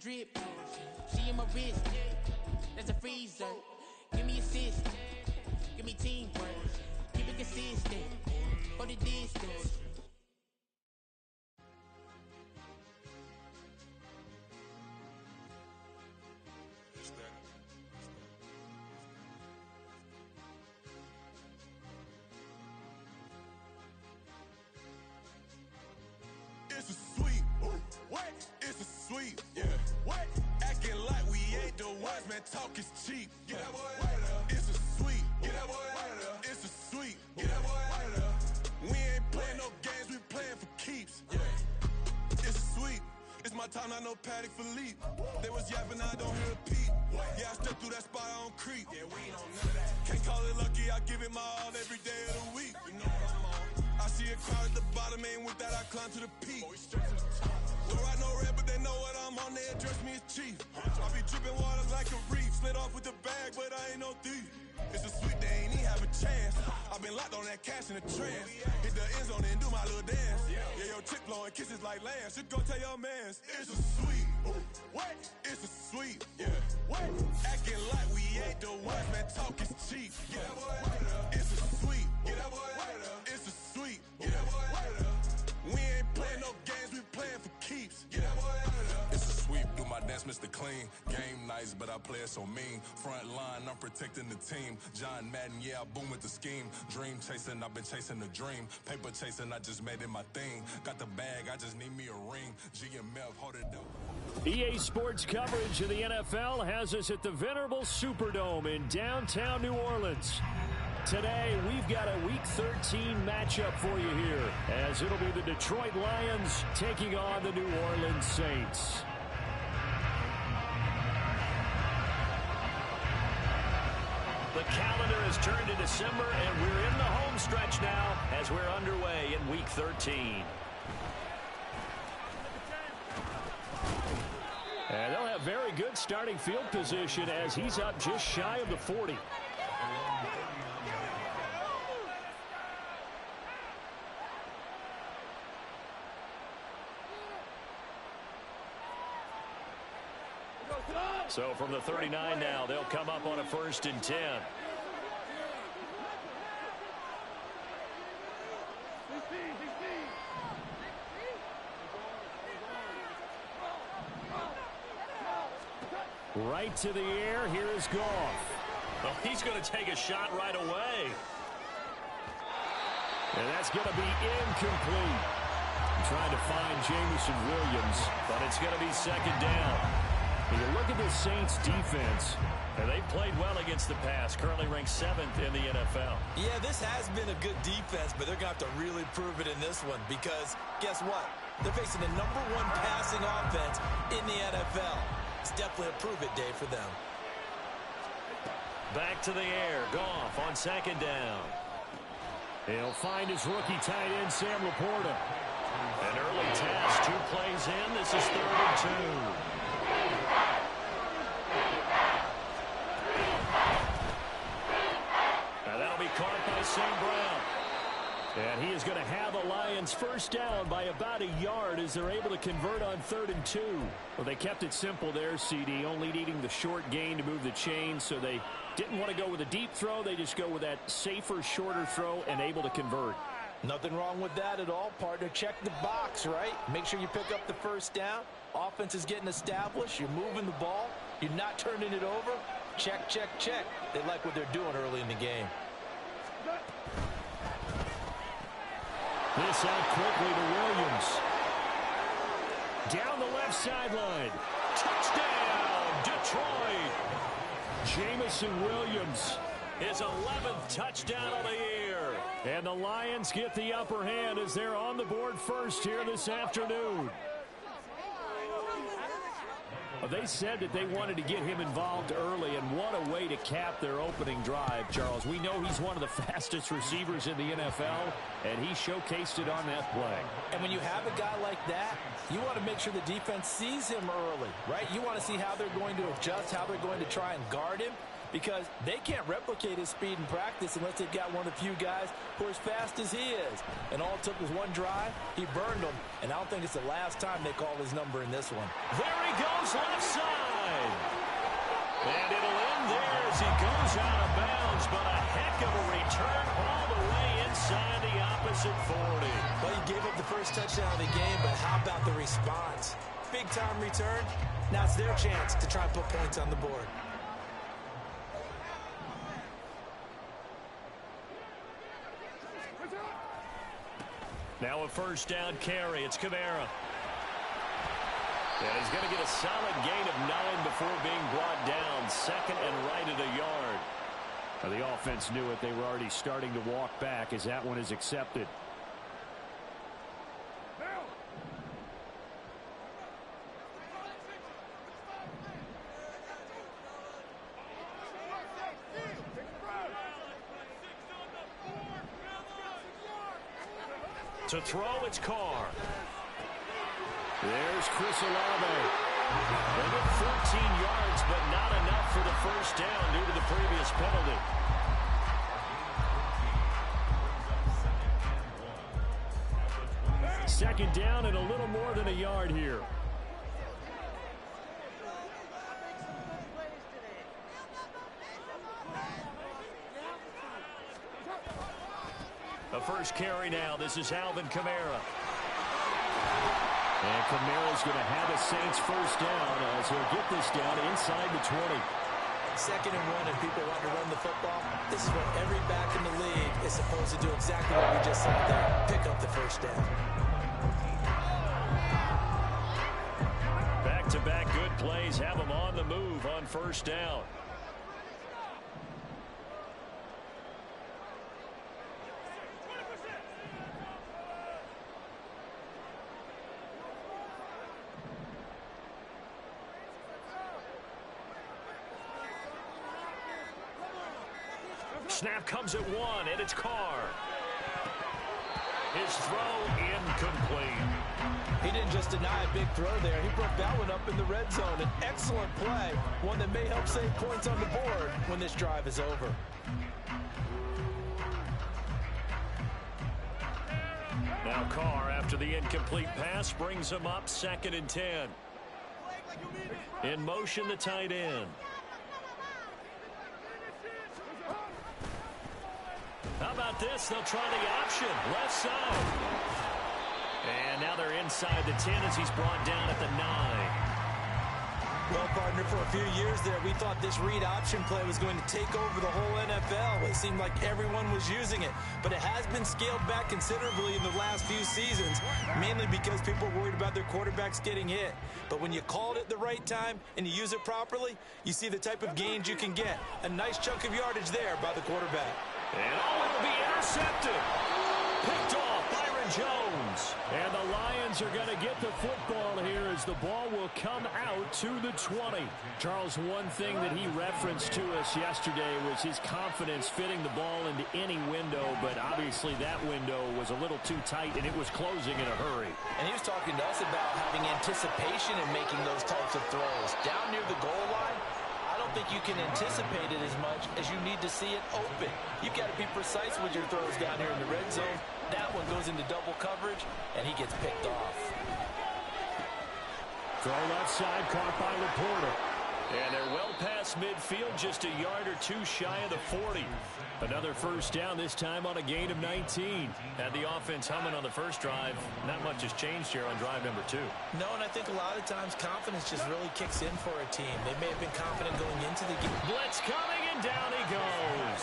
drip. She in my wrist. That's a freezer. Give me assist. Give me teamwork. Keep it consistent. For the distance. It's a sweep. What? It's a sweep. Yeah. What? Acting like we ain't the ones, man. Talk is cheap. Get that boy out of there. It's a sweep. Get that boy out of there. It's a sweep. Get that boy out of there. We ain't playing no games. We playing for keeps. Yeah. It's a sweep. It's my time, not no Paddock Philippe. They was yapping, I don't hear a peep. Yeah, I stepped through that spot, I don't creep. Yeah, we ain't on none of that. Can't call it lucky, I give it my all every day of the week. You know what I'm on. I see a crowd at the bottom, ain't with that, I climb to the peak. Don't ride no red, but they know what I'm on, they address me as chief. I be dripping water like a reef, slid off with the bag, but I ain't no thief. It's a sweet, they ain't even have a chance. I've been locked on that cash in a trance. Hit the end zone and do my little dance. Yeah, your chick blowing kisses like lambs. You go tell your mans, it's a sweet. What? It's a sweet. Yeah. What? Acting like we ain't the ones, man. Talk is cheap. Get that boy out of there. It's a sweet. Get that boy out of there. It's a sweet. Get that boy out of there. We ain't playing no games, we playing for keeps. Get that boy out of there. It's a sweep, do my dance, Mr. Clean. Game nice, but I play it so mean. Front line, I'm protecting the team. John Madden, yeah, I boom with the scheme. Dream chasing, I've been chasing the dream. Paper chasing, I just made it my thing. Got the bag, I just need me a ring. GMF, hold it up. EA Sports coverage of the NFL has us at the venerable Superdome in downtown New Orleans. Today, we've got a Week 13 matchup for you here, as it'll be the Detroit Lions taking on the New Orleans Saints. The calendar has turned to December, and we're in the home stretch now as we're underway in Week 13. And they'll have very good starting field position as he's up just shy of the 40. So from the 39 now, they'll come up on a 1st and 10. Right to the air. Here is Goff. Oh, he's going to take a shot right away. And that's going to be incomplete. Trying to find Jameson Williams, but it's going to be 2nd down. When you look at the Saints defense, and they've played well against the pass, currently ranked 7th in the NFL. Yeah, this has been a good defense, but they're going to have to really prove it in this one because guess what? They're facing the #1 passing offense in the NFL. It's definitely a prove-it day for them. Back to the air. Goff on 2nd down. He'll find his rookie tight end, Sam Laporta. An early task, 2 plays in. This is 3rd and 2. And that'll be caught by St. Brown. And he is going to have the Lions 1st down by about 1 yard as they're able to convert on 3rd and 2. Well, they kept it simple there, CD, only needing the short gain to move the chain, so they didn't want to go with a deep throw. They just go with that safer, shorter throw and able to convert. Nothing wrong with that at all, partner. Check the box, right? Make sure you pick up the 1st down. Offense is getting established. You're moving the ball. You're not turning it over. Check, check, check. They like what they're doing early in the game. This out quickly to Williams. Down the left sideline. Touchdown, Detroit. Jameson Williams, his 11th touchdown of the year. And the Lions get the upper hand as they're on the board first here this afternoon. They said that they wanted to get him involved early, and what a way to cap their opening drive, Charles. We know he's one of the fastest receivers in the NFL, and he showcased it on that play. And when you have a guy like that, you want to make sure the defense sees him early, right? You want to see how they're going to adjust, how they're going to try and guard him. because they can't replicate his speed in practice unless they've got one of the few guys who are as fast as he is. And all it took was one drive. He burned them, and I don't think it's the last time they call his number in this one. There he goes left side. And it'll end there as he goes out of bounds, but a heck of a return all the way inside the opposite 40. Well, he gave up the first touchdown of the game, but how about the response? Big-time return. Now it's their chance to try and put points on the board. Now a first down carry. It's Kamara. And he's going to get a solid gain of 9 before being brought down. Second and right at a yard. Now the offense knew it. They were already starting to walk back as that one is accepted. To throw, it's Carr. There's Chris Olave. They get 14 yards, but not enough for the first down due to the previous penalty. Second down and a little more than a yard here. The first carry now. This is Alvin Kamara. And Kamara's going to have a Saints first down as he'll get this down inside the 20. Second and 1, if people want to run the football, this is what every back in the league is supposed to do, exactly what we just saw there. Pick up the first down. Back-to-back good plays have them on the move on first down. Snap comes at 1, and it's Carr. His throw incomplete. He didn't just deny a big throw there. He broke that one up in the red zone. An excellent play, one that may help save points on the board when this drive is over. Now Carr, after the incomplete pass, brings him up 2nd and 10. In motion, the tight end. How about this? They'll try the option. Left side. And now they're inside the 10 as he's brought down at the 9. Well, partner, for a few years there, we thought this read option play was going to take over the whole NFL. It seemed like everyone was using it. But it has been scaled back considerably in the last few seasons, mainly because people are worried about their quarterbacks getting hit. But when you call it at the right time and you use it properly, you see the type of gains you can get. A nice chunk of yardage there by the quarterback. And it'll be intercepted. Picked off Byron Jones. And the Lions are going to get the football here as the ball will come out to the 20. Charles, one thing that he referenced to us yesterday was his confidence fitting the ball into any window, but obviously that window was a little too tight and it was closing in a hurry. And he was talking to us about having anticipation in making those types of throws. Down near the goal line, I don't think you can anticipate it as much as you need to see it open. You've got to be precise with your throws down here in the red zone. That one goes into double coverage, and he gets picked off. Throw left side, caught by Laporta. And they're well past midfield, just a yard or two shy of the 40. Another first down, this time on a gain of 19. Had the offense humming on the first drive. Not much has changed here on drive number 2. No, and I think a lot of times confidence just really kicks in for a team. They may have been confident going into the game. Blitz coming, and down he goes.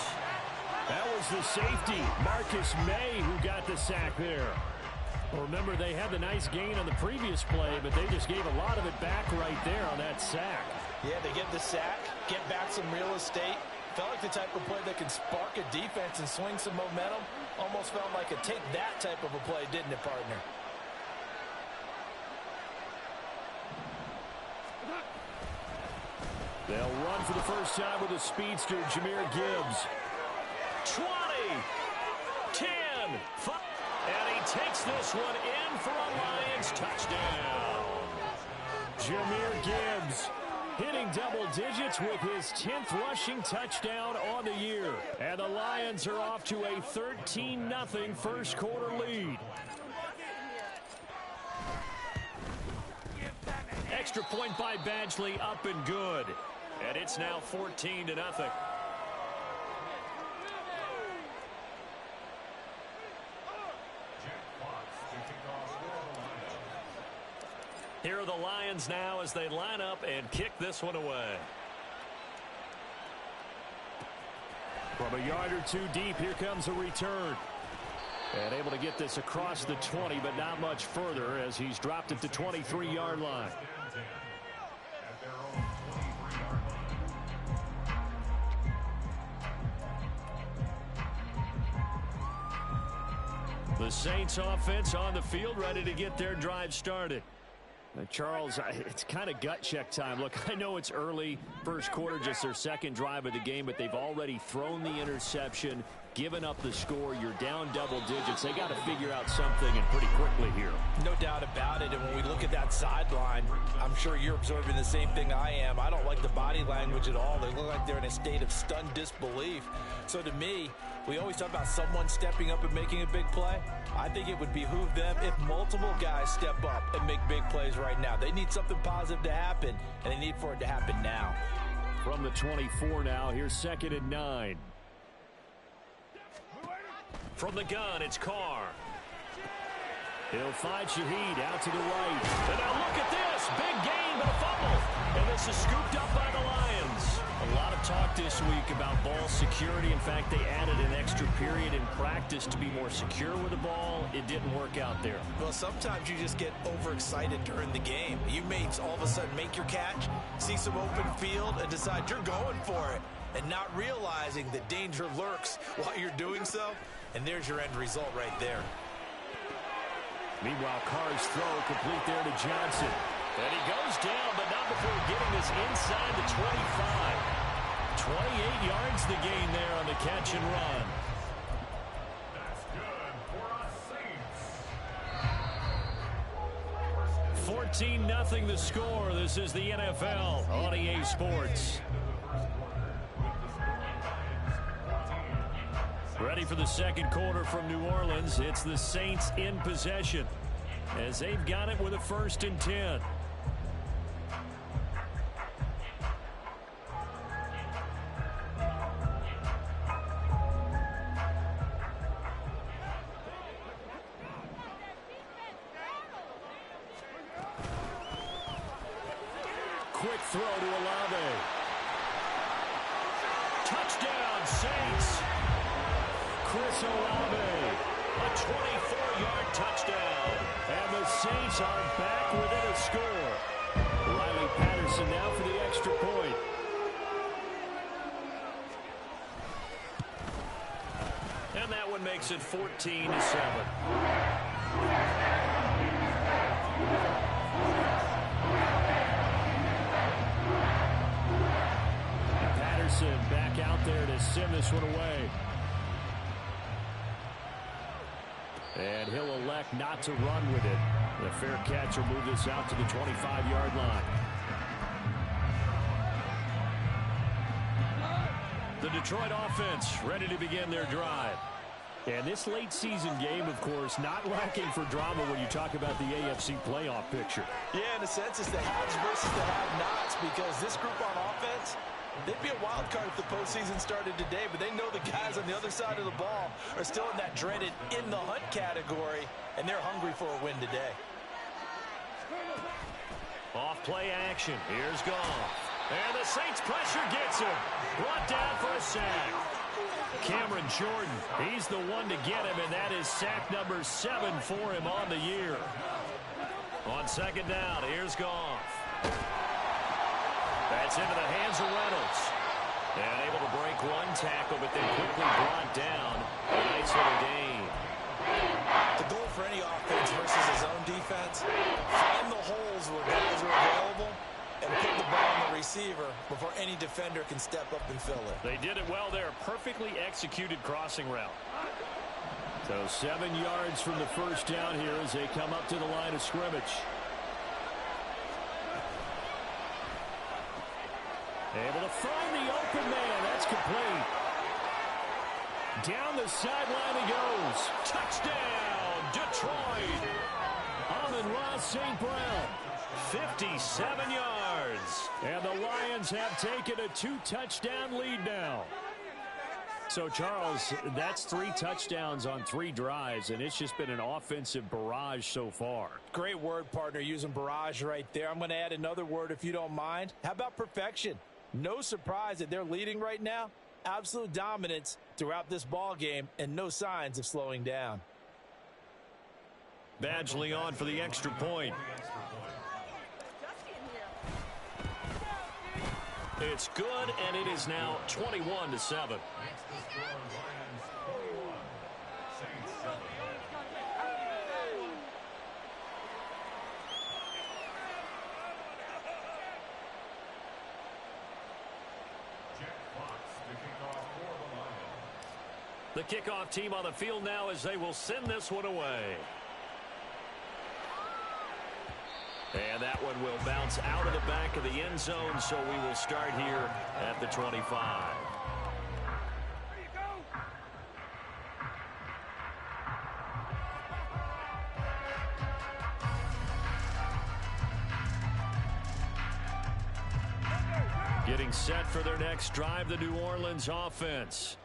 That was the safety, Marcus May, who got the sack there. Well, remember, they had the nice gain on the previous play, but they just gave a lot of it back right there on that sack. Yeah, they get the sack, get back some real estate. Felt like the type of play that can spark a defense and swing some momentum. Almost felt like a take that type of a play, didn't it, partner? They'll run for the first time with a speedster, Jahmyr Gibbs. 20, 10, 5, and he takes this one in for a Lions touchdown. Jahmyr Gibbs Hitting double digits with his 10th rushing touchdown on the year. And the Lions are off to a 13-0 first quarter lead. Extra point by Badgley, up and good. And it's now 14-0. Here are the Lions now as they line up and kick this one away. From a yard or two deep, here comes a return. And able to get this across the 20, but not much further as he's dropped it to 23-yard line. The Saints offense on the field, ready to get their drive started. Charles, it's kind of gut check time. Look, I know it's early, first quarter, just their second drive of the game, but they've already thrown the interception, given up the score. You're down double digits. They got to figure out something, and pretty quickly here. No doubt about it. And when we look at that sideline, I'm sure you're observing the same thing I am. I don't like the body language at all. They look like they're in a state of stunned disbelief. So to me, we always talk about someone stepping up and making a big play. I think it would behoove them if multiple guys step up and make big plays right now. They need something positive to happen, and they need for it to happen now. From the 24 now, here's 2nd and 9. From the gun, it's Carr. He'll find Shaheed out to the right. And now look at this. Big gain, but a fumble. And this is scooped up by the Lions. A lot of talk this week about ball security. In fact, they added an extra period in practice to be more secure with the ball. It didn't work out there. Well, sometimes you just get overexcited during the game. You may all of a sudden make your catch, see some open field, and decide you're going for it, and not realizing that danger lurks while you're doing so. And there's your end result right there. Meanwhile, Carr's throw complete there to Johnson. And he goes down, but not before getting this inside the 25. 28 yards the gain there on the catch and run. That's good. 14-0 the score. This is the NFL on EA Sports. Ready for the second quarter from New Orleans. It's the Saints in possession as they've got it with a 1st and 10. Quick throw to Olave. Touchdown, Saints. Chris Olave, a 24-yard touchdown. And the Saints are back within a score. Riley Patterson now for the extra point. And that one makes it 14-7. Patterson back out there to send this one away. And he'll elect not to run with it. The fair catch will move this out to the 25-yard line. The Detroit offense ready to begin their drive. And this late season game, of course, not lacking for drama when you talk about the AFC playoff picture. Yeah, in a sense, it's the haves versus the have-nots, because this group on offense, they'd be a wild card if the postseason started today, but they know the guys on the other side of the ball are still in that dreaded in-the-hunt category, and they're hungry for a win today. Off play action. Here's Goff. And the Saints pressure gets him. Brought down for a sack. Cameron Jordan, he's the one to get him, and that is sack number 7 for him on the year. On 2nd down, here's Goff. That's into the hands of Reynolds. And able to break one tackle, but then quickly brought down. A nice little gain. The goal for any offense versus his own defense, find the holes where guys are available and put the ball on the receiver before any defender can step up and fill it. They did it well there. Perfectly executed crossing route. So 7 yards from the first down here as they come up to the line of scrimmage. Able to find the open man. That's complete. Down the sideline he goes. Touchdown, Detroit. Amon-Ra St. Brown, 57 yards. And the Lions have taken a 2-touchdown lead now. So, Charles, that's 3 touchdowns on 3 drives, and it's just been an offensive barrage so far. Great word, partner, using barrage right there. I'm going to add another word if you don't mind. How about perfection? No surprise that they're leading right now. Absolute dominance throughout this ball game and no signs of slowing down. Badgley on for the extra point. It's good, and it is now 21-7. The kickoff team on the field now as they will send this one away. And that one will bounce out of the back of the end zone, so we will start here at the 25. Getting set for their next drive, the New Orleans offense.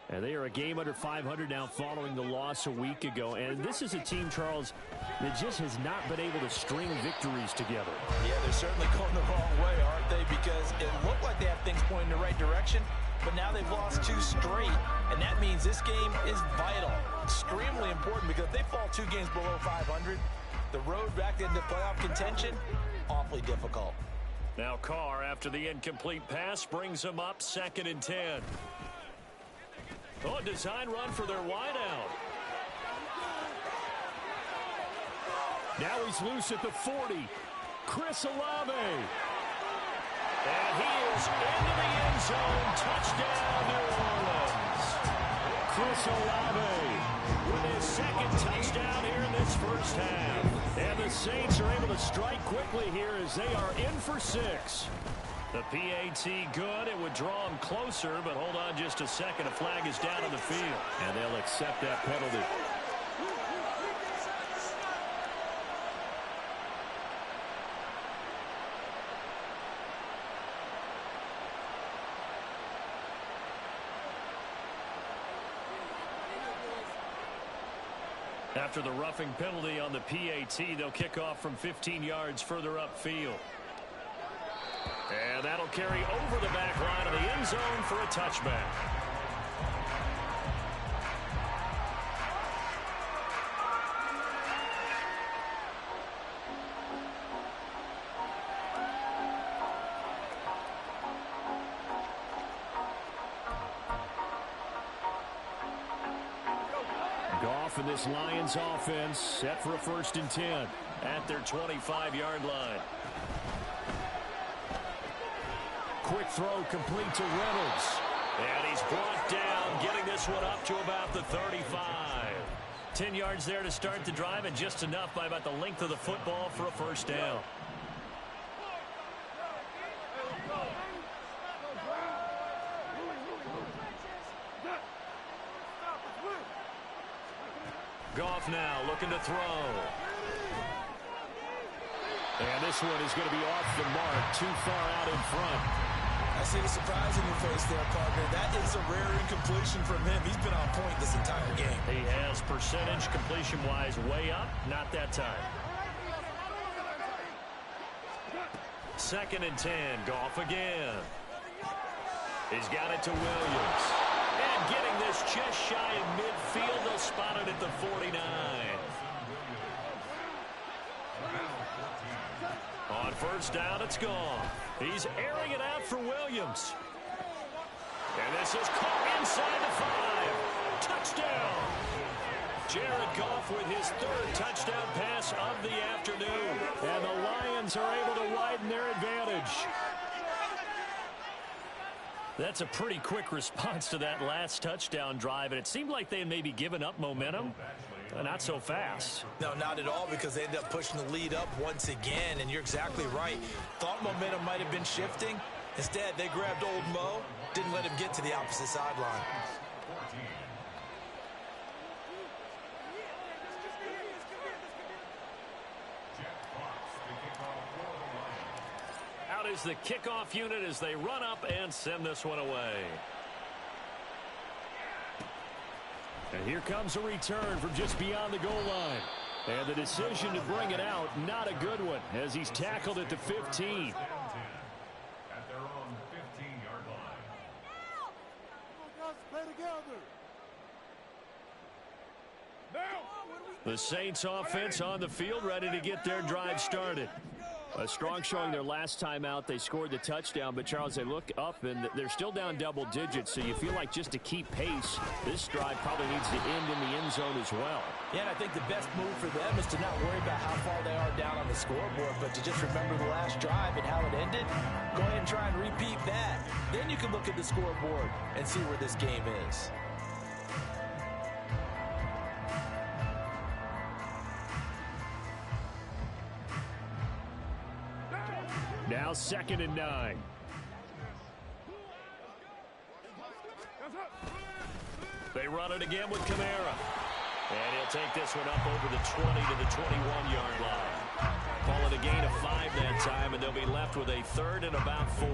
And they are a game under 500 now following the loss a week ago. And this is a team, Charles, that just has not been able to string victories together. Yeah, they're certainly going the wrong way, aren't they? Because it looked like they have things pointing in the right direction, but now they've lost 2 straight. And that means this game is vital, extremely important, because if they fall 2 games below 500, the road back into playoff contention, awfully difficult. Now Carr, after the incomplete pass, brings them up 2nd and 10. Oh, design run for their wideout. Now he's loose at the 40. Chris Olave. And he is into the end zone. Touchdown, New Orleans. Chris Olave with his 2nd touchdown here in this first half. And the Saints are able to strike quickly here as they are in for 6. The PAT good. It would draw him closer, but hold on just a second. A flag is down on the field, and they'll accept that penalty. After the roughing penalty on the PAT, they'll kick off from 15 yards further upfield. And that'll carry over the back line of the end zone for a touchback. Goff and this Lions offense set for a 1st and 10 at their 25-yard line. Quick throw complete to Reynolds. And he's brought down, getting this one up to about the 35. 10 yards there to start the drive, and just enough by about the length of the football for a 1st down. Goff now looking to throw. And this one is going to be off the mark, too far out in front. I see the surprise in your face there, partner. That is a rare incompletion from him. He's been on point this entire game. He has percentage completion-wise way up. Not that time. 2nd and 10. Goff again. He's got it to Williams. And getting this just shy of midfield. They'll spot it at the 49. On 1st down, it's gone. He's airing it out for Williams. And this is caught inside the 5. Touchdown. Jared Goff with his 3rd touchdown pass of the afternoon. And the Lions are able to widen their advantage. That's a pretty quick response to that last touchdown drive, and it seemed like they had maybe given up momentum. Not so fast. No, not at all, because they ended up pushing the lead up once again, and you're exactly right. Thought momentum might have been shifting, Instead, they grabbed old Mo, didn't let him get to the opposite sideline. Out is the kickoff unit as they run up and send this one away. And here comes a return from just beyond the goal line. And the decision to bring it out, not a good one, as he's tackled at the 15. At their own 15-yard line. Come on, guys, play together. The Saints offense on the field, ready to get their drive started. A strong showing their last time out. They scored the touchdown, but Charles, they look up and they're still down double digits, so you feel like just to keep pace, this drive probably needs to end in the end zone as well. Yeah, and I think the best move for them is to not worry about how far they are down on the scoreboard, but to just remember the last drive and how it ended. Go ahead and try and repeat that. Then you can look at the scoreboard and see where this game is. Now 2nd and 9. They run it again with Kamara. And he'll take this one up over the 20 to the 21-yard line. Call it a gain of 5 that time, and they'll be left with a 3rd and about 4.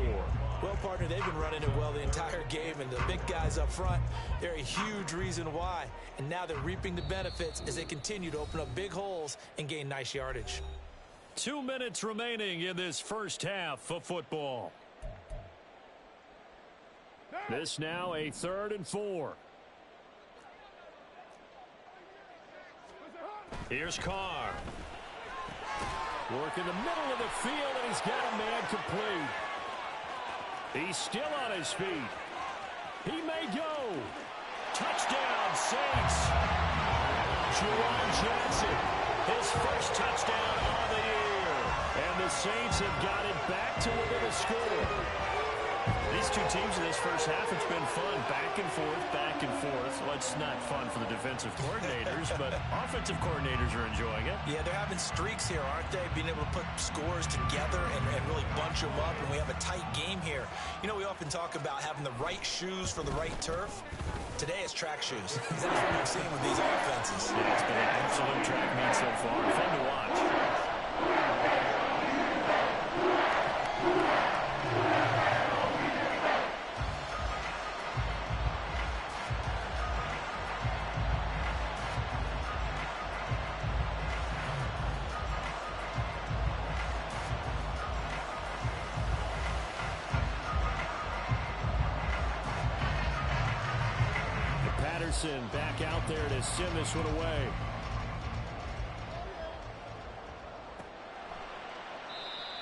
Well, partner, they've been running it well the entire game, and the big guys up front, they're a huge reason why. And now they're reaping the benefits as they continue to open up big holes and gain nice yardage. 2 minutes remaining in this first half of football. This now a 3rd and 4. Here's Carr. Work in the middle of the field, and he's got a man complete. He's still on his feet. He may go. Touchdown, Saints. Juwan Johnson, his first touchdown on the year. And the Saints have got it back to within a score. These two teams in this first half, it's been fun. Back and forth, back and forth. Well, it's not fun for the defensive coordinators, but offensive coordinators are enjoying it. Yeah, they're having streaks here, aren't they? Being able to put scores together and really bunch them up, and we have a tight game here. You know, we often talk about having the right shoes for the right turf. Today it's track shoes. That's what we've seen with these offenses. Yeah, it's been an absolute track meet so far. Fun to watch. Back out there to send this one away.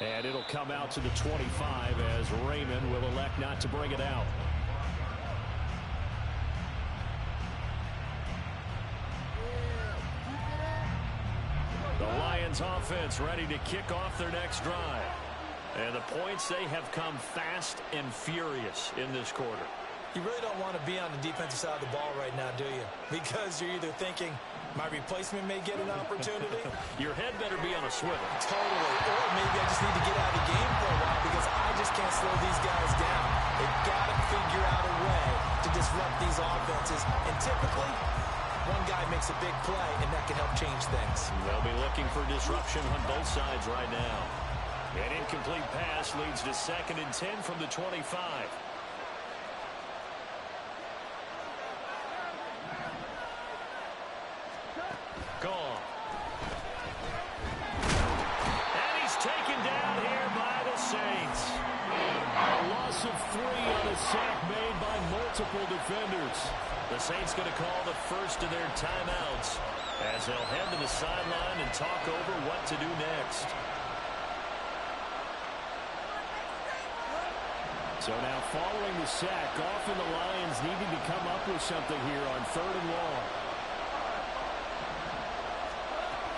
And it'll come out to the 25 as Raymond will elect not to bring it out. The Lions offense ready to kick off their next drive. And the points, they have come fast and furious in this quarter. You really don't want to be on the defensive side of the ball right now, do you? Because you're either thinking, my replacement may get an opportunity. Your head better be on a swivel. Totally. Or maybe I just need to get out of the game for a while because I just can't slow these guys down. They've got to figure out a way to disrupt these offenses. And typically, one guy makes a big play, and that can help change things. They'll be looking for disruption on both sides right now. An incomplete pass leads to 2nd and 10 from the 25. Gone. And he's taken down here by the Saints. A loss of 3 on a sack made by multiple defenders. The Saints going to call the first of their timeouts as they'll head to the sideline and talk over what to do next. So now following the sack, often the Lions needing to come up with something here on 3rd and long.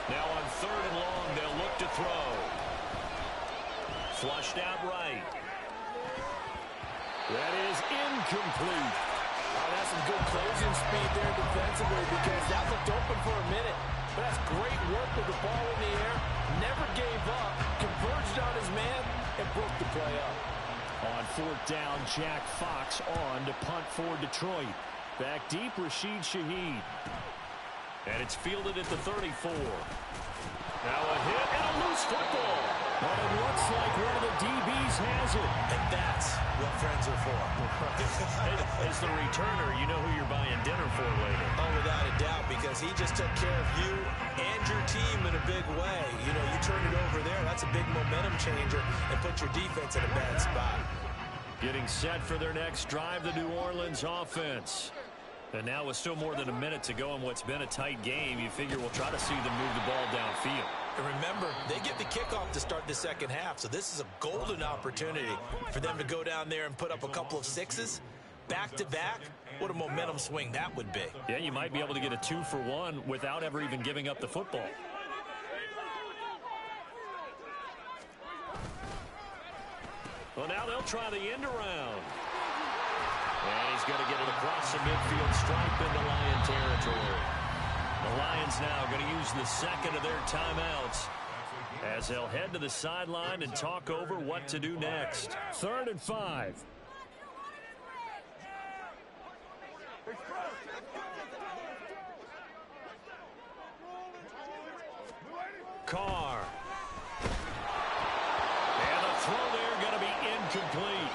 Now on 3rd and long, they'll look to throw. Flushed out right. That is incomplete. Oh, that's some good closing speed there defensively because that looked open for a minute. But that's great work with the ball in the air. Never gave up. Converged on his man and broke the play up. On fourth down, Jack Fox on to punt for Detroit. Back deep, Rashid Shaheed. And it's fielded at the 34. Now a hit and a loose football. But it looks like one of the DBs has it. And that's what friends are for. As the returner, you know who you're buying dinner for later. Oh, without a doubt, because he just took care of you and your team in a big way. You know, you turn it over there, that's a big momentum changer, and put your defense in a bad spot. Getting set for their next drive, the New Orleans offense. And now with still more than a minute to go in what's been a tight game, you figure we'll try to see them move the ball downfield. And remember, they get the kickoff to start the second half, so this is a golden opportunity for them to go down there and put up a couple of sixes back-to-back. What a momentum swing that would be. Yeah, you might be able to get a 2-for-1 without ever even giving up the football. Well, now they'll try the end around. And he's going to get it across the midfield stripe into Lion territory. The Lions now going to use the second of their timeouts as they'll head to the sideline and talk over what to do next. 3rd and 5. Carr. And the throw there going to be incomplete.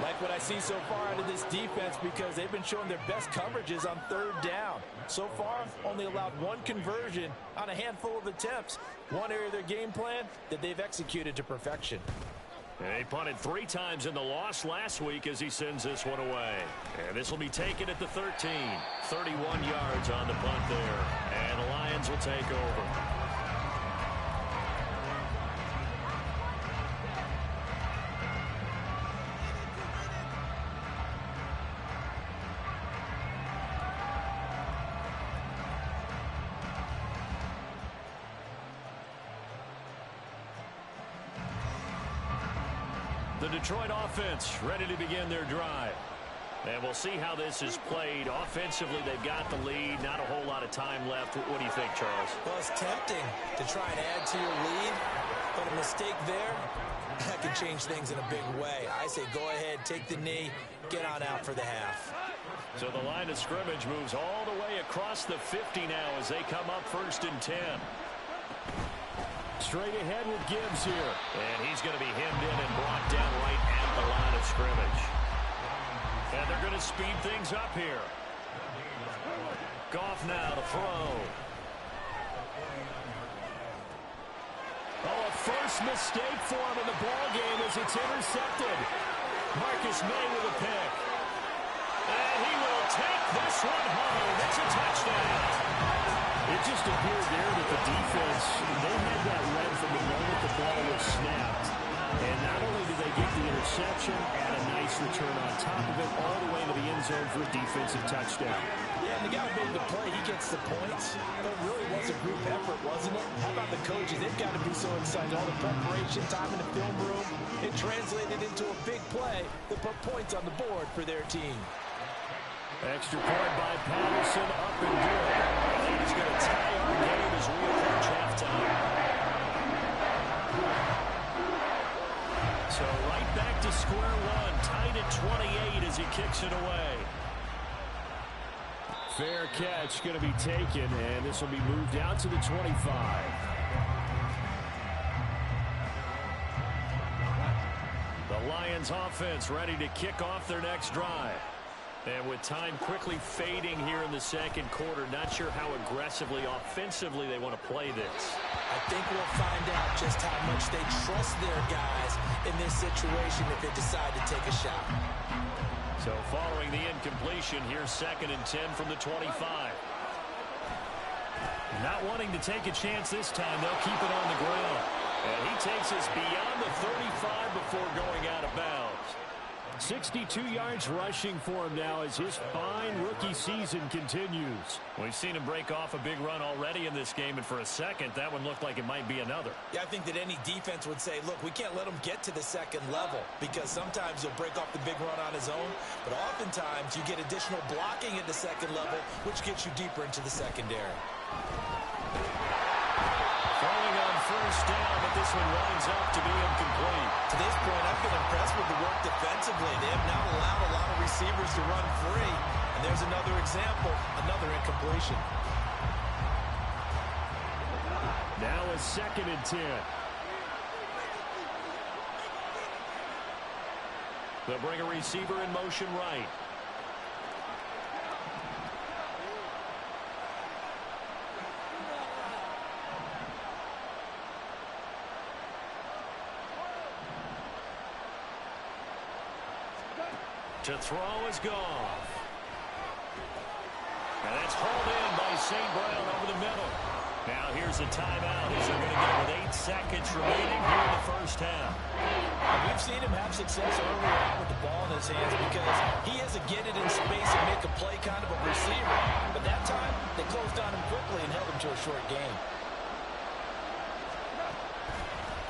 Like what I see so far out of this defense, because they've been showing their best coverages on 3rd down. So far, only allowed one conversion on a handful of attempts. One area of their game plan that they've executed to perfection. And he punted 3 times in the loss last week as he sends this one away. And this will be taken at the 13. 31 yards on the punt there. And the Lions will take over. The Detroit offense ready to begin their drive. And we'll see how this is played. Offensively, they've got the lead. Not a whole lot of time left. What do you think, Charles? Well, it's tempting to try and add to your lead, but a mistake there, that can change things in a big way. I say go ahead, take the knee, get on out for the half. So the line of scrimmage moves all the way across the 50 now as they come up 1st and 10. Straight ahead with Gibbs here. And he's going to be hemmed in and brought down right at the line of scrimmage. And they're going to speed things up here. Goff now to throw. Oh, a first mistake for him in the ballgame as it's intercepted. Marcus May with a pick. And he will take this one home. It's a touchdown. It just appeared there that the defense, they had that read from the moment the ball was snapped. And not only did they get the interception, and a nice return on top of it, all the way to the end zone for a defensive touchdown. Yeah, and the guy who made the play, he gets the points. But it really was a group effort, wasn't it? How about the coaches? They've got to be so excited. All the preparation, time in the film room, it translated into a big play that put points on the board for their team. Extra point by Patterson, up and good. I think he's going to tie our game as we approach halftime. So right back to square one, tied at 28 as he kicks it away. Fair catch going to be taken, and this will be moved out to the 25. The Lions offense ready to kick off their next drive. And with time quickly fading here in the second quarter, not sure how aggressively, offensively they want to play this. I think we'll find out just how much they trust their guys in this situation if they decide to take a shot. So following the incompletion, here's 2nd and 10 from the 25. Not wanting to take a chance this time, they'll keep it on the ground. And he takes us beyond the 35 before going out of bounds. 62 yards rushing for him now as his fine rookie season continues. We've seen him break off a big run already in this game, and for a second, that one looked like it might be another. Yeah, I think that any defense would say, look, we can't let him get to the second level because sometimes he'll break off the big run on his own, but oftentimes you get additional blocking at the second level, which gets you deeper into the secondary. Throwing on first down, but this one winds up to be incomplete. To this point, I've been impressed with the work defensively. They have not allowed a lot of receivers to run free. And there's another example, another incompletion. Now a 2nd and 10. They'll bring a receiver in motion right. To throw is Goff. And that's hauled in by St. Brown over the middle. Now here's a timeout as they're going to get with 8 seconds remaining here in the first half. We've seen him have success early on with the ball in his hands because he has a get it in space and make a play kind of a receiver. But that time, they closed on him quickly and held him to a short game.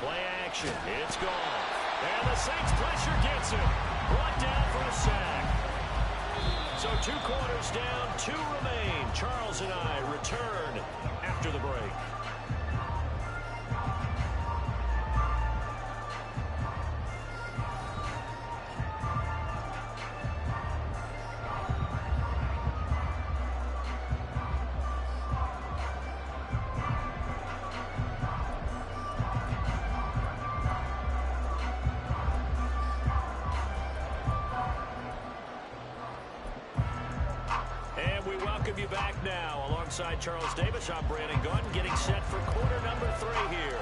Play action. It's gone. And the Saints pressure gets him. Brought down for a sack. So 2 quarters down, 2 remain. Charles and I return after the break. You back now alongside Charles Davis. I'm Brandon Gunn, getting set for quarter number 3 here,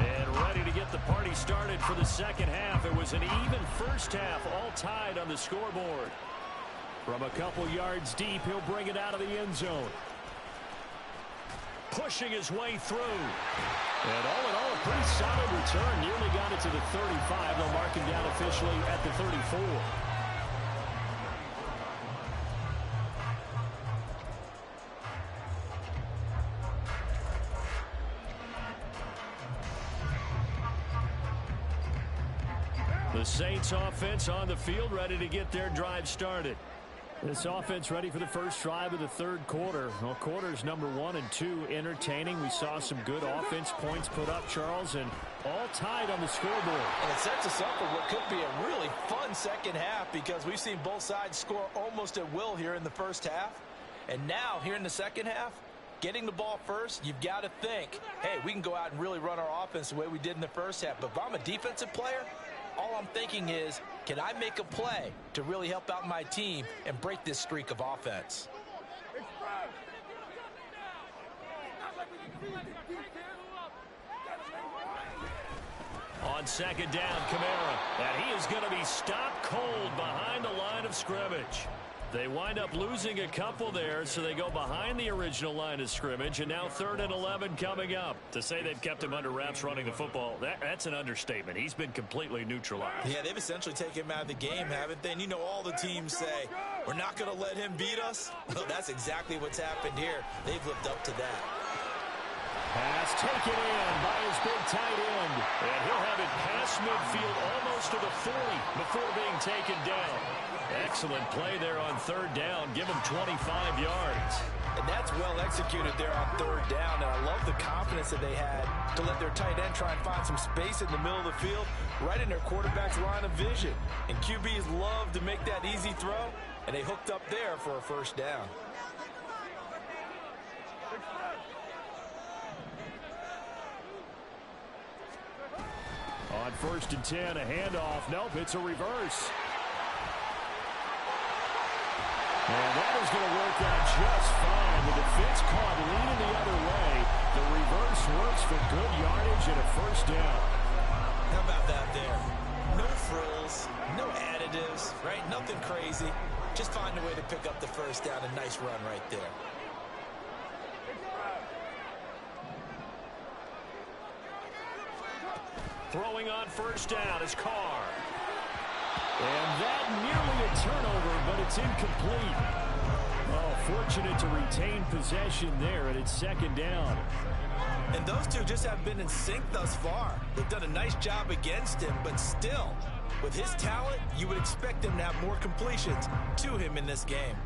and ready to get the party started for the second half. It was an even first half, all tied on the scoreboard. From a couple yards deep, he'll bring it out of the end zone, pushing his way through, and all in all, a pretty solid return. Nearly got it to the 35. They'll mark him down officially at the 34. The Saints offense on the field, ready to get their drive started. This offense ready for the first drive of the 3rd quarter. Well, quarters number 1 and 2 entertaining. We saw some good offense points put up, Charles, and all tied on the scoreboard. And it sets us up for what could be a really fun second half because we've seen both sides score almost at will here in the first half. And now, here in the second half, getting the ball first, you've got to think, hey, we can go out and really run our offense the way we did in the first half. But if I'm a defensive player, all I'm thinking is, can I make a play to really help out my team and break this streak of offense? On 2nd down, Kamara. And he is going to be stopped cold behind the line of scrimmage. They wind up losing a couple there, so they go behind the original line of scrimmage, and now 3rd and 11 coming up. To say they've kept him under wraps running the football, that's an understatement. He's been completely neutralized. Yeah, they've essentially taken him out of the game, haven't they? And you know all the teams say, we're not going to let him beat us. Well, that's exactly what's happened here. They've lived up to that. Pass taken in by his big tight end. And he'll have it past midfield almost to the 40 before being taken down. Excellent play there on 3rd down. Give him 25 yards. And that's well executed there on 3rd down. And I love the confidence that they had to let their tight end try and find some space in the middle of the field, right in their quarterback's line of vision. And QBs love to make that easy throw, and they hooked up there for a first down. On 1st and 10, a handoff. Nope, it's a reverse. And that is going to work out just fine. The defense caught leaning the other way. The reverse works for good yardage and a first down. How about that there? No frills, no additives, right? Nothing crazy. Just find a way to pick up the first down. A nice run right there. Throwing on 1st down is Carr. And that nearly a turnover, but it's incomplete. Oh, fortunate to retain possession there, and it's 2nd down. And those two just have been in sync thus far. They've done a nice job against him, but still, with his talent, you would expect him to have more completions to him in this game.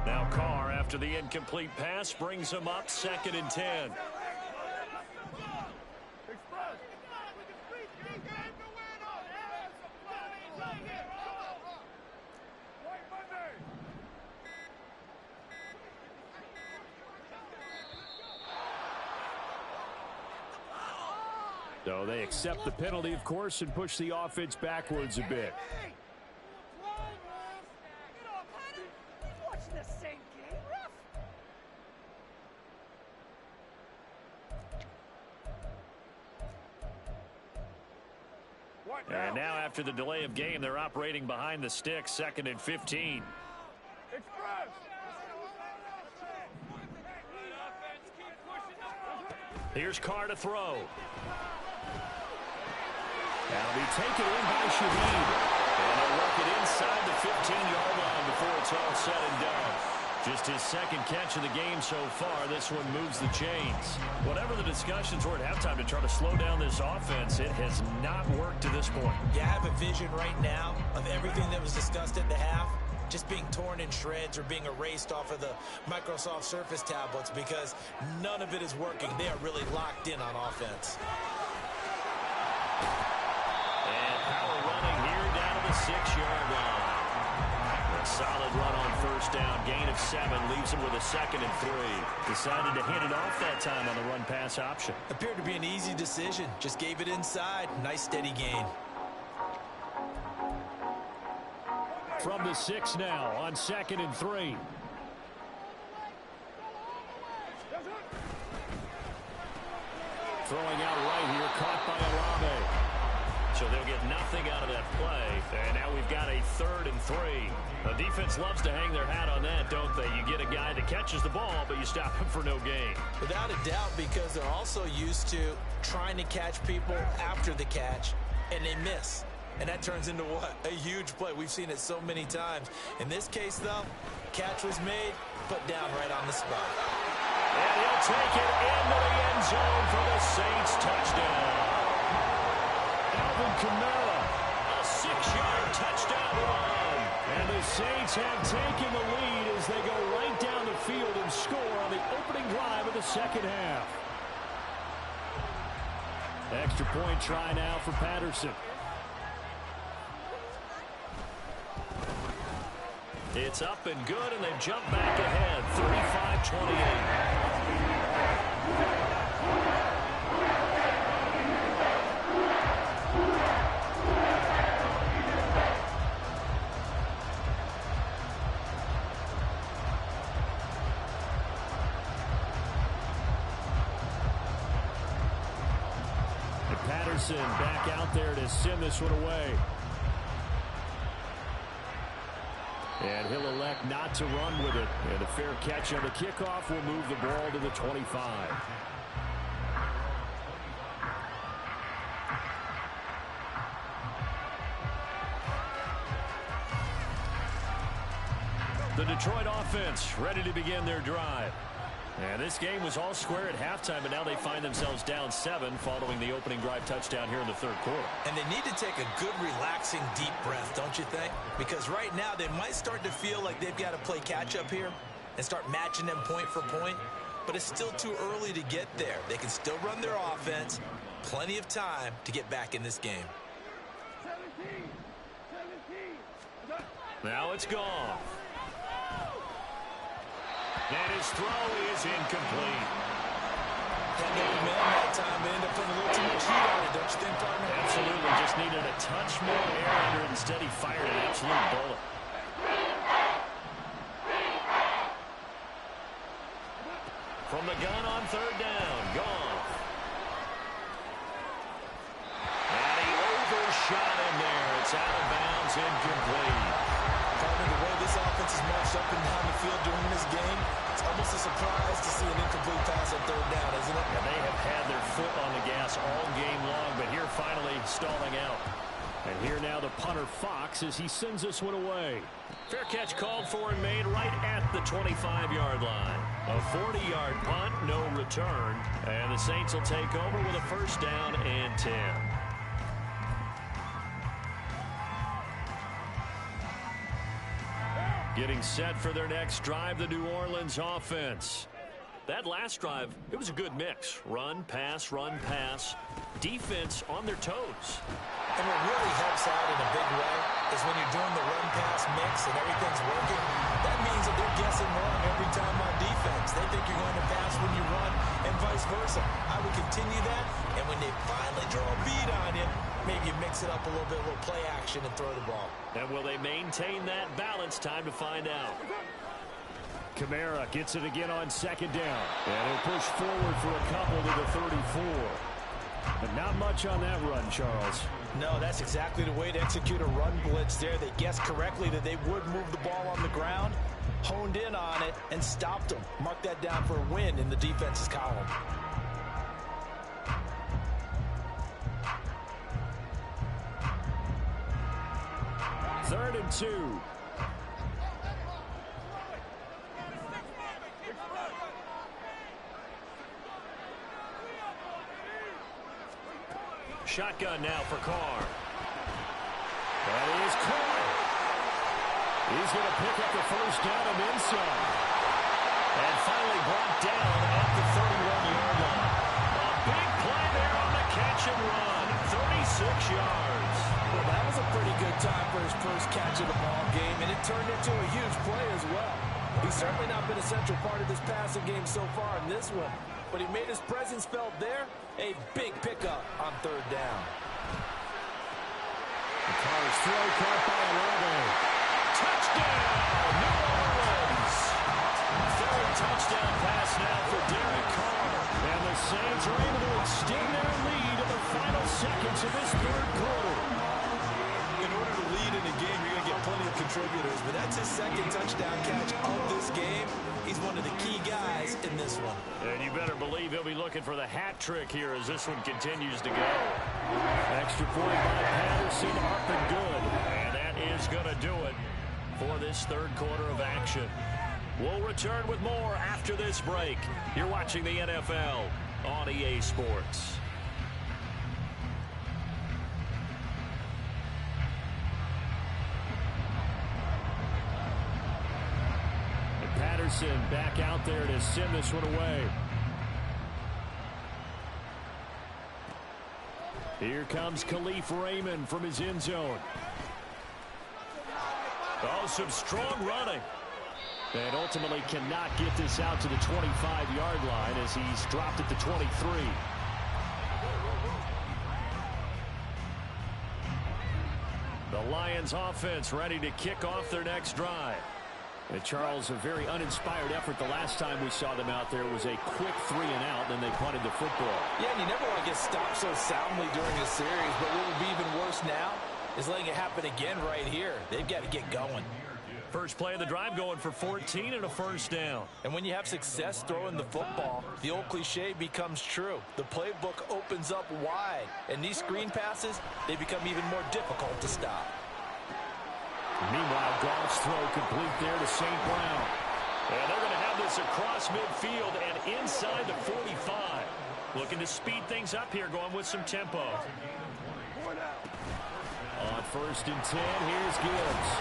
Now Carr, after the incomplete pass, brings him up 2nd and 10. So they accept the penalty, of course, and push the offense backwards a bit. And now after the delay of game, they're operating behind the sticks, 2nd and 15. Here's Carr to throw. That'll be taken in by Shaheed. And they'll work it inside the 15-yard line before it's all said and done. Just his 2nd catch of the game so far. This one moves the chains. Whatever the discussions were at halftime to try to slow down this offense, it has not worked to this point. Yeah, I have a vision right now of everything that was discussed at the half just being torn in shreds or being erased off of the Microsoft Surface tablets because none of it is working. They are really locked in on offense. And power running here down to the 6-yard line. A solid run on 1st down. Gain of 7 leaves him with a 2nd and 3. Decided to hand it off that time on the run-pass option. Appeared to be an easy decision. Just gave it inside. Nice steady gain. From the 6 now on 2nd and 3. Throwing out right here, caught by Olave. So they'll get nothing out of that play. And now we've got a 3rd and 3. The defense loves to hang their hat on that, don't they? You get a guy that catches the ball, but you stop him for no gain. Without a doubt, because they're also used to trying to catch people after the catch, and they miss. And that turns into what? A huge play. We've seen it so many times. In this case, though, catch was made, put down right on the spot. And he'll take it into the end zone for the Saints touchdown. Alvin Kamara, a 6-yard touchdown run. And the Saints have taken the lead as they go right down the field and score on the opening drive of the 2nd half. Extra point try now for Patterson. It's up and good, and they've jumped back ahead, 35-28. And Patterson back out there to send this one away. And he'll elect not to run with it. And a fair catch on the kickoff will move the ball to the 25. The Detroit offense ready to begin their drive. And this game was all square at halftime, but now they find themselves down 7 following the opening drive touchdown here in the 3rd quarter. And they need to take a good, relaxing, deep breath, don't you think? Because right now they might start to feel like they've got to play catch-up here and start matching them point for point. But it's still too early to get there. They can still run their offense. Plenty of time to get back in this game. Now it's gone. And his throw is incomplete. That maybe man that time they end up putting a little too much heat on it, don't you think, partner? Absolutely. Just needed a touch more air under it. Instead, he fired an absolute bullet. From the gun on 3rd down. Gone. And he overshot him there. It's out of bounds, incomplete. Partner, the way this offense is marched up and down the field during this game, it's almost a surprise to see an incomplete pass on 3rd down, isn't it? And they have had their foot on the gas all game long, but here finally stalling out. And here now the punter Fox as he sends this one away. Fair catch called for and made right at the 25-yard line. A 40-yard punt, no return. And the Saints will take over with a 1st down and 10. Getting set for their next drive, the New Orleans offense. That last drive, it was a good mix. Run, pass, defense on their toes. And what really helps out in a big way is when you're doing the run-pass mix and everything's working, that means that they're guessing wrong every time on defense. They think you're going to pass when you run and vice versa. I would continue that, and when they finally draw a bead on you, maybe you mix it up a little bit, a little play action, and throw the ball. And will they maintain that balance? Time to find out. Kamara gets it again on second down. And he'll push forward for a couple to the 34. But not much on that run, Charles. No, that's exactly the way to execute a run blitz there. They guessed correctly that they would move the ball on the ground, honed in on it, and stopped them. Mark that down for a win in the defense's column. Third and 2. Shotgun now for Carr. That is Carr. He's going to pick up the first down and then some. And finally brought down at the 31-yard line. A big play there on the catch and run. 36 yards. Well, that was a pretty good time for his first catch of the ball game, and it turned into a huge play as well. He's certainly not been a central part of this passing game so far in this one, but he made his presence felt there. A big pickup on third down. Carr's throw caught by Olave. Touchdown, New Orleans. Third touchdown pass now for Derek Carr. And the Saints are able to extend their lead in the final seconds of this third quarter. In order to lead in a game, you're going to get plenty of contributors, but that's his second touchdown catch of this game. He's one of the key guys in this one. And you better believe he'll be looking for the hat trick here as this one continues to go. Extra point by Patterson, up and good. And that is going to do it for this third quarter of action. We'll return with more after this break. You're watching the NFL on EA Sports. Patterson back out there to send this one away. Here comes Khalif Raymond from his end zone. Oh, some strong running. And ultimately cannot get this out to the 25-yard line as he's dropped at the 23. The Lions offense ready to kick off their next drive. And Charles, a very uninspired effort the last time we saw them out there was a quick 3 and out, then they punted the football. Yeah, and you never want to get stopped so soundly during a series, but what would be even worse now is letting it happen again right here. They've got to get going. First play of the drive going for 14 and a first down. And when you have success throwing the football, the old cliche becomes true. The playbook opens up wide, and these screen passes, they become even more difficult to stop. Meanwhile, Goff's throw complete there to St. Brown. And they're going to have this across midfield and inside the 45. Looking to speed things up here, going with some tempo. On first and 10, here's Gibbs.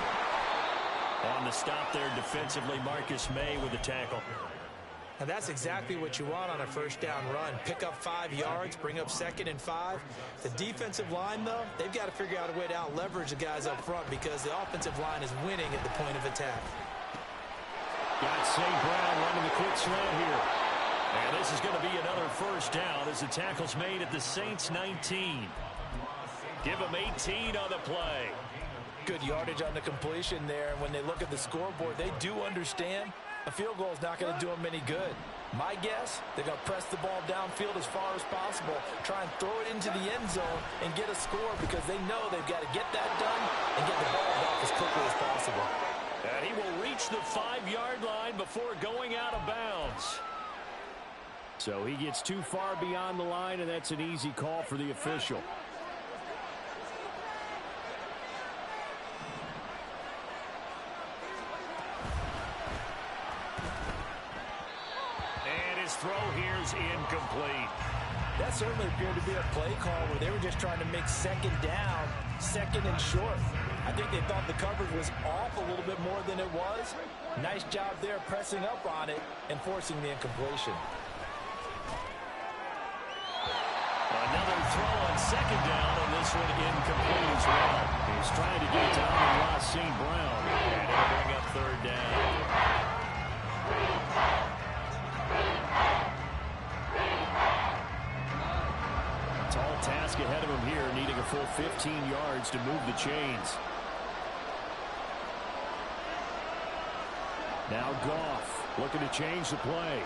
On the stop there defensively, Marcus May with the tackle. And that's exactly what you want on a first down run. Pick up 5 yards, bring up 2nd and 5. The defensive line, though, they've got to figure out a way to out-leverage the guys up front because the offensive line is winning at the point of attack. Got St. Brown running the quick slant here. And this is going to be another first down as the tackle's made at the Saints 19. Give them 18 on the play. Good yardage on the completion there. And when they look at the scoreboard, they do understand a field goal is not going to do them any good. My guess, they're going to press the ball downfield as far as possible, try and throw it into the end zone and get a score because they know they've got to get that done and get the ball back as quickly as possible. And he will reach the 5-yard line before going out of bounds. So he gets too far beyond the line, and that's an easy call for the official. Throw here's incomplete. That certainly appeared to be a play call where they were just trying to make second down, second and short. I think they thought the coverage was off a little bit more than it was. Nice job there pressing up on it and forcing the incompletion. Another throw on second down, and this one incomplete as well. He's trying to get it to Amon-Ra St. Brown, and it'll bring up third down. Tall task ahead of him here, needing a full 15 yards to move the chains. Now Goff looking to change the play.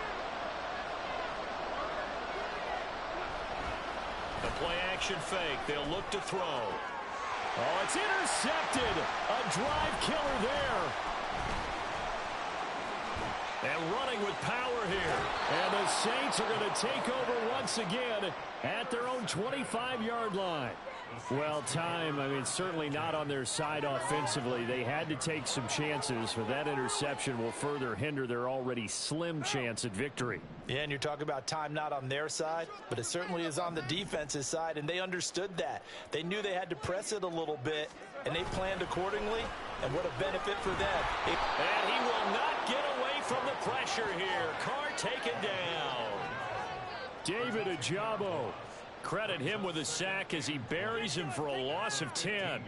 The play-action fake. They'll look to throw. Oh, it's intercepted. A drive killer there. And running with power here. And the Saints are going to take over once again at their own 25-yard line. Well, time, certainly not on their side offensively. They had to take some chances, but that interception will further hinder their already slim chance at victory. Yeah, and you're talking about time not on their side, but it certainly is on the defense's side, and they understood that. They knew they had to press it a little bit, and they planned accordingly, and what a benefit for them. And he will not get away from the pressure here. Carr taken down. David Ojabo. Credit him with a sack as he buries him for a loss of 10.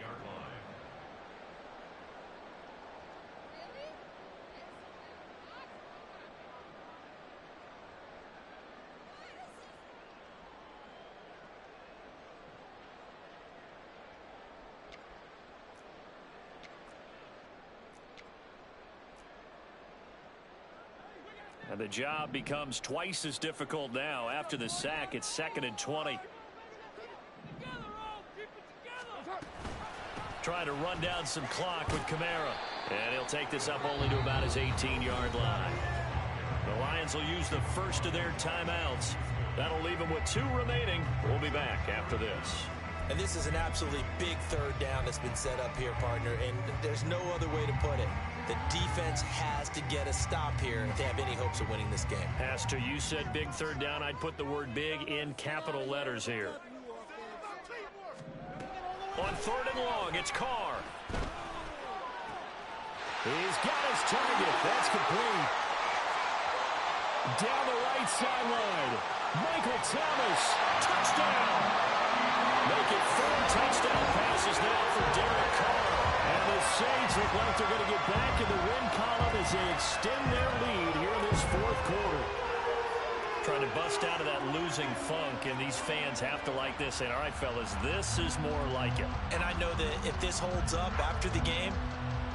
And the job becomes twice as difficult now. After the sack, it's 2nd and 20. Trying to run down some clock with Kamara. And he'll take this up only to about his 18-yard line. The Lions will use the first of their timeouts. That'll leave them with 2 remaining. We'll be back after this. And this is an absolutely big third down that's been set up here, partner, and there's no other way to put it. The defense has to get a stop here if they have any hopes of winning this game. Pastor, you said big third down. I'd put the word big in capital letters here. On 3rd and long, it's Carr. He's got his target. That's complete. Down the right sideline. Michael Thomas. Touchdown. Make it 4 touchdown passes now for Derek Carr. And the Saints look like they're going to get back in the win column as they extend their lead here in this 4th quarter. Trying to bust out of that losing funk, and these fans have to like this. And all right, fellas, this is more like it. And I know that if this holds up after the game,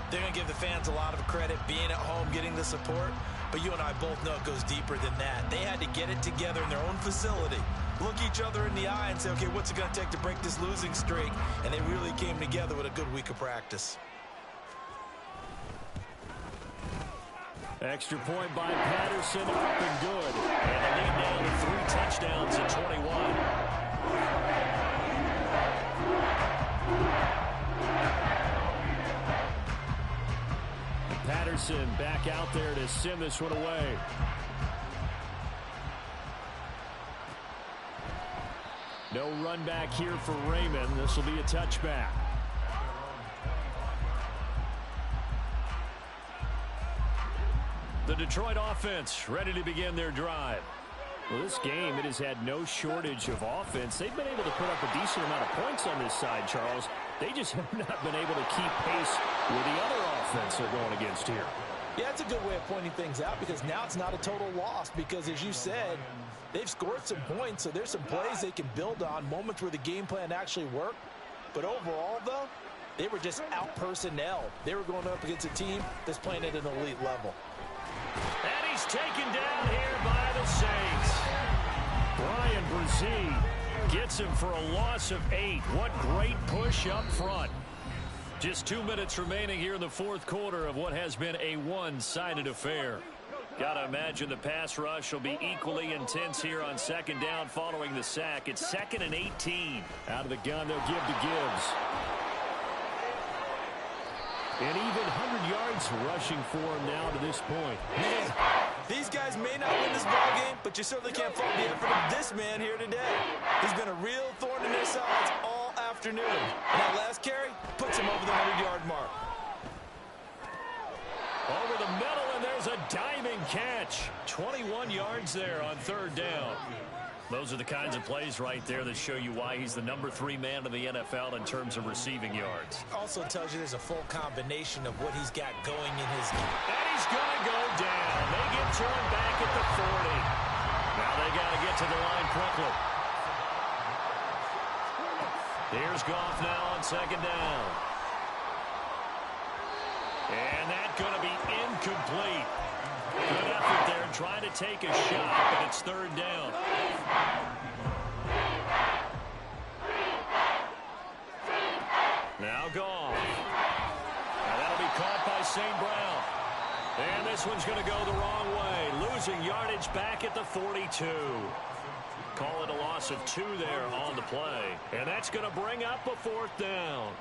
they're going to give the fans a lot of credit, being at home, getting the support. But you and I both know it goes deeper than that. They had to get it together in their own facility, look each other in the eye and say, okay, what's it going to take to break this losing streak? And they really came together with a good week of practice. Extra point by Patterson, up and good. And the lead now to 3 touchdowns at 21. Patterson back out there to send this one away. No run back here for Raymond. This will be a touchback. The Detroit offense ready to begin their drive. Well, this game, it has had no shortage of offense. They've been able to put up a decent amount of points on this side, Charles. They just have not been able to keep pace with the other offense they're going against here. Yeah, it's a good way of pointing things out because now it's not a total loss because, as you said, they've scored some points, so there's some plays they can build on, moments where the game plan actually worked. But overall, though, they were just out-personnel. They were going up against a team that's playing at an elite level. And he's taken down here by the Saints. Brian Brzee gets him for a loss of 8. What great push up front. Just 2 minutes remaining here in the 4th quarter of what has been a one-sided affair. Gotta imagine the pass rush will be equally intense here on 2nd down following the sack. It's 2nd and 18. Out of the gun, they'll give to Gibbs. And even 100 yards rushing for him now to this point. Man, these guys may not win this ball game, but you certainly can't fault the effort of this man here today. He's been a real thorn in their sides all afternoon. And that last carry puts him over the 100-yard mark. Over the middle, and there's a diving catch. 21 yards there on third down. Those are the kinds of plays right there that show you why he's the number 3 man in the NFL in terms of receiving yards. Also tells you there's a full combination of what he's got going in his game. And he's going to go down. They get to him back at the 40. Now they got to get to the line quickly. Here's Goff now on second down. And that's going to be incomplete. Good effort there trying to take a shot, but it's third down. Now Goff. And that'll be caught by St. Brown. And this one's going to go the wrong way. Losing yardage back at the 42. Call it a loss of 2 there on the play. And that's going to bring up a fourth down.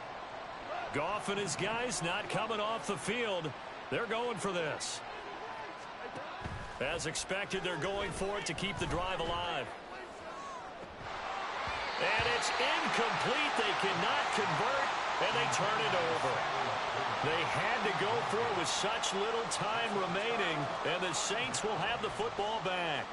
Goff and his guys not coming off the field. They're going for this. As expected, they're going for it to keep the drive alive. And it's incomplete. They cannot convert, and they turn it over. They had to go for it with such little time remaining, and the Saints will have the football back.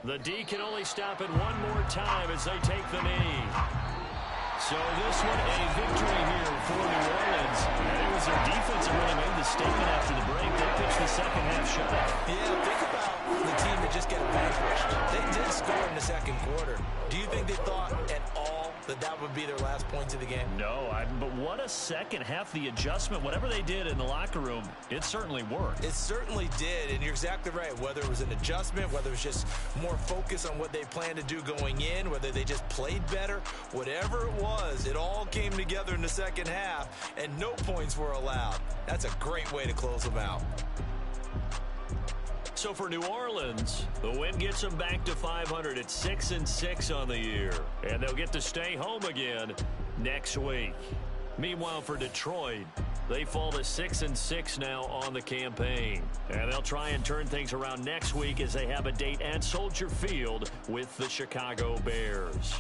The D can only stop it one more time as they take the knee. So this one a victory here for New Orleans. And it was their defense that really made the statement after the break. They pitched the second half shutout. Yeah, think about the team that just got vanquished. They did score in the second quarter. Do you think they thought at all that that would be their last points of the game? No, but what a second half. The adjustment, whatever they did in the locker room, it certainly worked. It certainly did, and you're exactly right. Whether it was an adjustment, whether it was just more focus on what they planned to do going in, whether they just played better, whatever it was, it all came together in the second half, and no points were allowed. That's a great way to close them out. So for New Orleans, the win gets them back to 500 at 6-6 on the year. And they'll get to stay home again next week. Meanwhile, for Detroit, they fall to 6-6 now on the campaign. And they'll try and turn things around next week as they have a date at Soldier Field with the Chicago Bears.